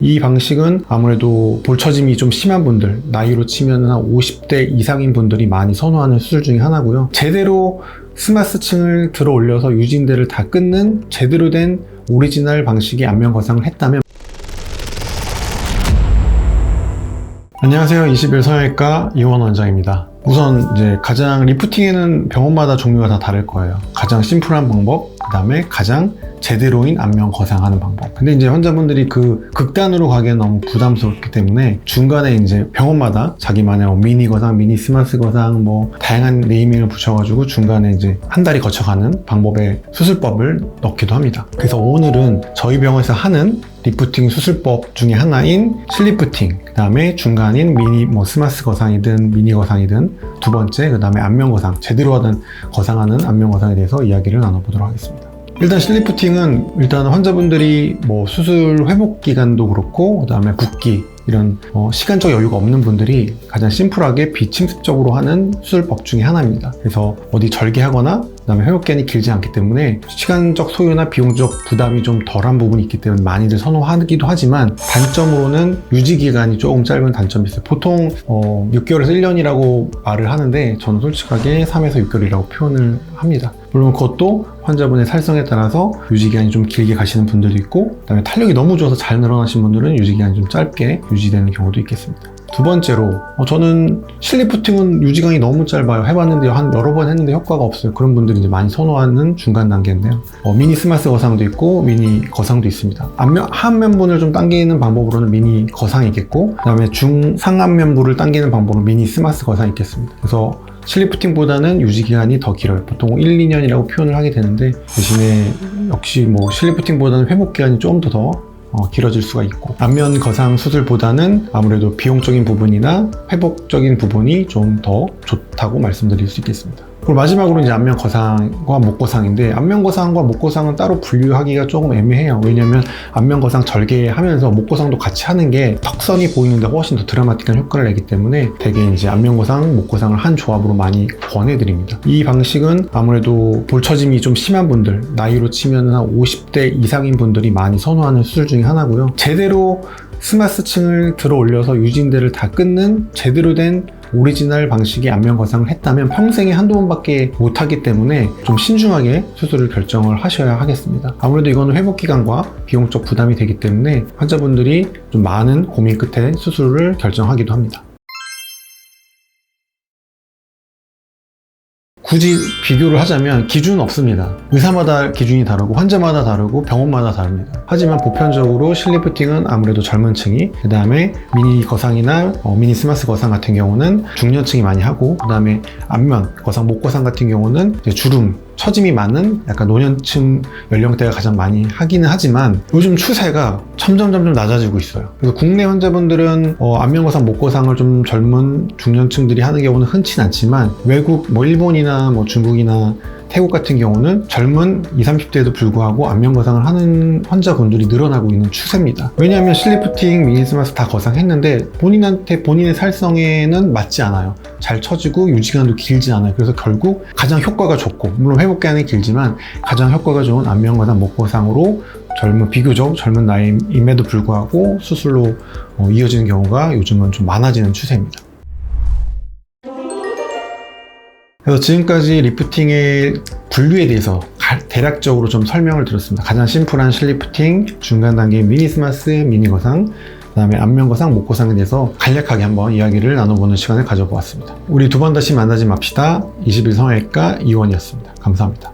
이 방식은 아무래도 볼처짐이 좀 심한 분들, 나이로 치면 한 50대 이상인 분들이 많이 선호하는 수술 중에 하나고요. 제대로 스마스층을 들어 올려서 유진대를 다 끊는 제대로 된 오리지널 방식의 안면 거상을 했다면, 안녕하세요. 21 성형외과 이원 원장입니다. 우선 이제 가장 리프팅에는 병원마다 종류가 다 다를 거예요. 가장 심플한 방법, 그 다음에 가장 제대로인 안면 거상하는 방법. 근데 이제 환자분들이 그 극단으로 가기엔 너무 부담스럽기 때문에 중간에 이제 병원마다 자기만의 미니 거상, 미니 스마스 거상, 다양한 네이밍을 붙여가지고 중간에 이제 한 달이 거쳐가는 방법의 수술법을 넣기도 합니다. 그래서 오늘은 저희 병원에서 하는 리프팅 수술법 중에 하나인 실리프팅, 그 다음에 중간인 미니 스마스 거상이든 미니 거상이든 두 번째, 그 다음에 안면 거상, 제대로 하는 거상하는 안면 거상에 대해서 이야기를 나눠보도록 하겠습니다. 일단 실리프팅은 일단 환자분들이 수술 회복 기간도 그렇고, 그 다음에 붓기, 이런 시간적 여유가 없는 분들이 가장 심플하게 비침습적으로 하는 수술법 중에 하나입니다. 그래서 어디 절개하거나 그 다음에 회복 기간이 길지 않기 때문에 시간적 소요나 비용적 부담이 좀 덜한 부분이 있기 때문에 많이들 선호하기도 하지만, 단점으로는 유지 기간이 조금 짧은 단점이 있어요. 보통 6개월에서 1년이라고 말을 하는데 저는 솔직하게 3에서 6개월이라고 표현을 합니다. 물론 그것도 환자분의 살성에 따라서 유지기간이 좀 길게 가시는 분들도 있고, 그 다음에 탄력이 너무 좋아서 잘 늘어나신 분들은 유지기간이 좀 짧게 유지되는 경우도 있겠습니다. 두 번째로, 저는 실리프팅은 유지기간이 너무 짧아요. 해봤는데 한 여러 번 했는데 효과가 없어요. 그런 분들이 이제 많이 선호하는 중간 단계인데요. 미니 스마스 거상도 있고 미니 거상도 있습니다. 하안면부를 좀 당기는 방법으로는 미니 거상이 있겠고, 그 다음에 중상안면부를 당기는 방법으로 미니 스마스 거상이 있겠습니다. 그래서 실리프팅보다는 유지기간이 더 길어요. 보통 1, 2년이라고 표현을 하게 되는데, 대신에 역시 실리프팅보다는 회복기간이 조금 더 길어질 수가 있고, 안면 거상 수술보다는 아무래도 비용적인 부분이나 회복적인 부분이 좀 더 좋다고 말씀드릴 수 있겠습니다. 그리고 마지막으로 이제 안면 거상과 목 거상인데, 안면 거상과 목 거상은 따로 분류하기가 조금 애매해요. 왜냐면 안면 거상 절개하면서 목 거상도 같이 하는 게 턱선이 보이는데 훨씬 더 드라마틱한 효과를 내기 때문에 되게 이제 안면 거상, 목 거상을 한 조합으로 많이 권해드립니다. 이 방식은 아무래도 볼처짐이 좀 심한 분들, 나이로 치면 한 50대 이상인 분들이 많이 선호하는 수술 중에 하나고요. 제대로 스마스층을 들어 올려서 유진대를 다 끊는 제대로 된 오리지널 방식의 안면 거상을 했다면 평생에 한두 번밖에 못하기 때문에 좀 신중하게 수술을 결정을 하셔야 하겠습니다. 아무래도 이거는 회복기간과 비용적 부담이 되기 때문에 환자분들이 좀 많은 고민 끝에 수술을 결정하기도 합니다. 굳이 비교를 하자면 기준은 없습니다. 의사마다 기준이 다르고 환자마다 다르고 병원마다 다릅니다. 하지만 보편적으로 실리프팅은 아무래도 젊은 층이, 그 다음에 미니 거상이나 미니 스마스 거상 같은 경우는 중년층이 많이 하고, 그 다음에 안면 거상, 목 거상 같은 경우는 이제 주름, 처짐이 많은 약간 노년층 연령대가 가장 많이 하기는 하지만, 요즘 추세가 점점 낮아지고 있어요. 그래서 국내 환자분들은 안면 거상, 목 거상을 좀 젊은 중년층들이 하는 경우는 흔치는 않지만, 외국 일본이나 중국이나 태국 같은 경우는 젊은 20, 30대에도 불구하고 안면 거상을 하는 환자분들이 늘어나고 있는 추세입니다. 왜냐하면 실리프팅, 미니 스마스 다 거상했는데 본인의 살성에는 맞지 않아요. 잘 처지고 유지기간도 길지 않아요. 그래서 결국 가장 효과가 좋고, 물론 회복기간이 길지만 가장 효과가 좋은 안면 거상, 목 거상으로 비교적 젊은 나이임에도 불구하고 수술로 이어지는 경우가 요즘은 좀 많아지는 추세입니다. 그래서 지금까지 리프팅의 분류에 대해서 대략적으로 좀 설명을 드렸습니다. 가장 심플한 실리프팅, 중간 단계의 미니 스마스, 미니 거상, 그 다음에 안면 거상, 목 거상에 대해서 간략하게 한번 이야기를 나눠보는 시간을 가져보았습니다. 우리 두 번 다시 만나지 맙시다. 21 성형외과 이원이었습니다. 감사합니다.